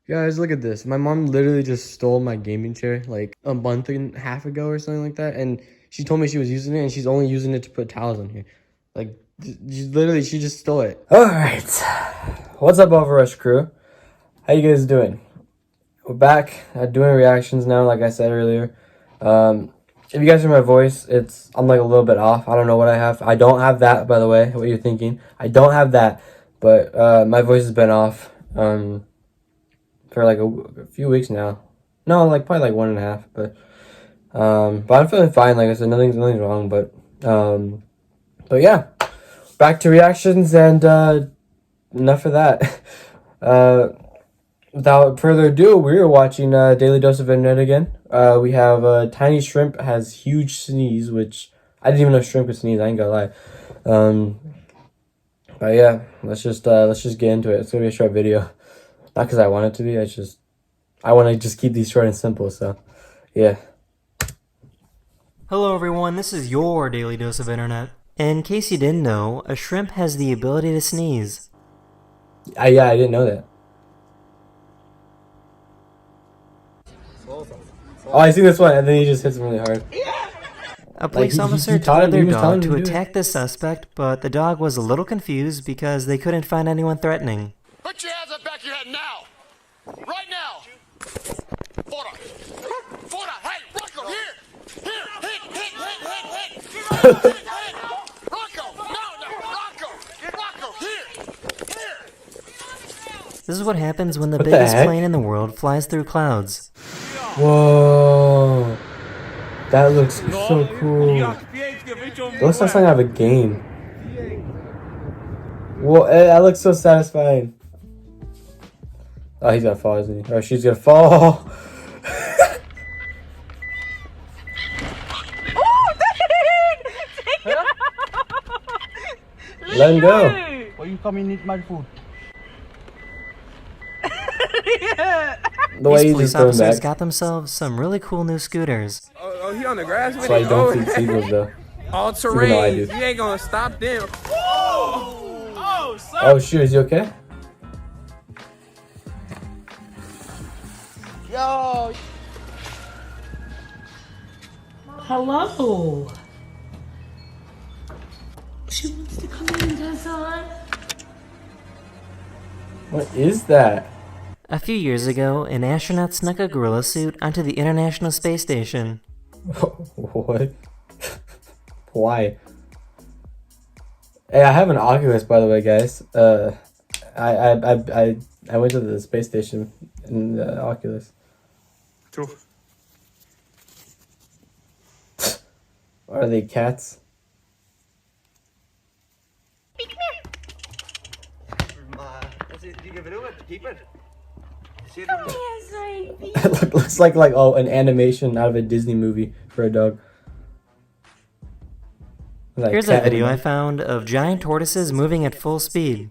Guys, look at this. My mom literally just stole my gaming chair like a month and a half ago or something like that. And she told me she was using it and she's only using it to put towels on here. Like, literally, she just stole it. Alright. What's up, Overrush crew? How you guys doing? We're back doing reactions now, like I said earlier. If you guys hear my voice, I'm like a little bit off. I don't know what I have. I don't have that, by the way, what you're thinking. I don't have that, but my voice has been off for like a few weeks now. No, like probably like 1.5, but I'm feeling fine. Like I said, nothing's wrong, but yeah, back to reactions, and enough of that. Without further ado, we're watching Daily Dose of Internet again. We have Tiny Shrimp has huge sneeze, which I didn't even know shrimp could sneeze. I ain't gonna lie. But yeah, let's just get into it. It's gonna be a short video, not because I want it to be. I want to just keep these short and simple. So yeah. Hello everyone, this is your Daily Dose of Internet. In case you didn't know, a shrimp has the ability to sneeze. Yeah, I didn't know that. Oh, I see this one, and then he just hits him really hard. A police officer told their dog to attack the suspect, but the dog was a little confused because they couldn't find anyone threatening. Put your hands up back of your head now! Right now! Fora! Fora! Hey, Rocco, here! Here! Hit! Rocco! No! Rocco! Rocco, here! This is what happens when the biggest plane in the world flies through clouds. Whoa, that looks so cool. It looks like something out of a game. Whoa, that looks so satisfying. Oh, he's gonna fall, isn't he? Or she's gonna fall. Let him go. Why you come and eat my food? The way These he's police just going officers back. got themselves some really cool new scooters. Oh, he on the grass with So I it? don't see seagulls though. All Even though I terrain. do. You ain't gonna stop them. Oh shoot, is he okay? Yo! Hello. She wants to come in, Desson. What is that? A few years ago, an astronaut snuck a gorilla suit onto the International Space Station. What? Why? Hey, I have an Oculus, by the way, guys. I went to the space station in the Oculus. True. Are they cats? It looks like an animation out of a Disney movie for a dog. Like Here's a video I found of giant tortoises moving at full speed.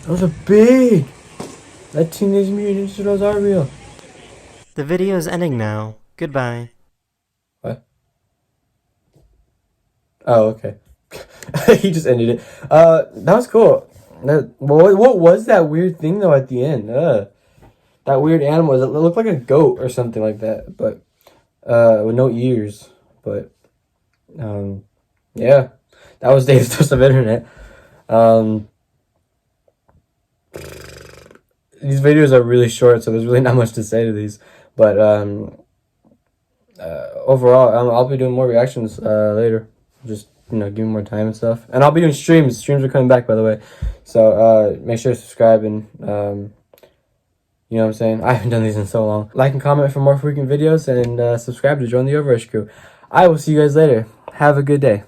Those are big. That Teenage Mutant Ninja Turtles are real. The video is ending now. Goodbye. What? Oh, okay. He just ended it. That was cool. What was that weird thing though at the end? That weird animal. It looked like a goat or something like that, but with no ears. But yeah, that was Dave's Dose of Internet. These videos are really short, so there's really not much to say to these. But overall, I'll be doing more reactions later. Just give me more time and stuff. And I'll be doing streams. Streams are coming back, by the way. So make sure to subscribe and you know what I'm saying? I haven't done these in so long. Like and comment for more frequent videos, and subscribe to join the Overrush crew. I will see you guys later. Have a good day.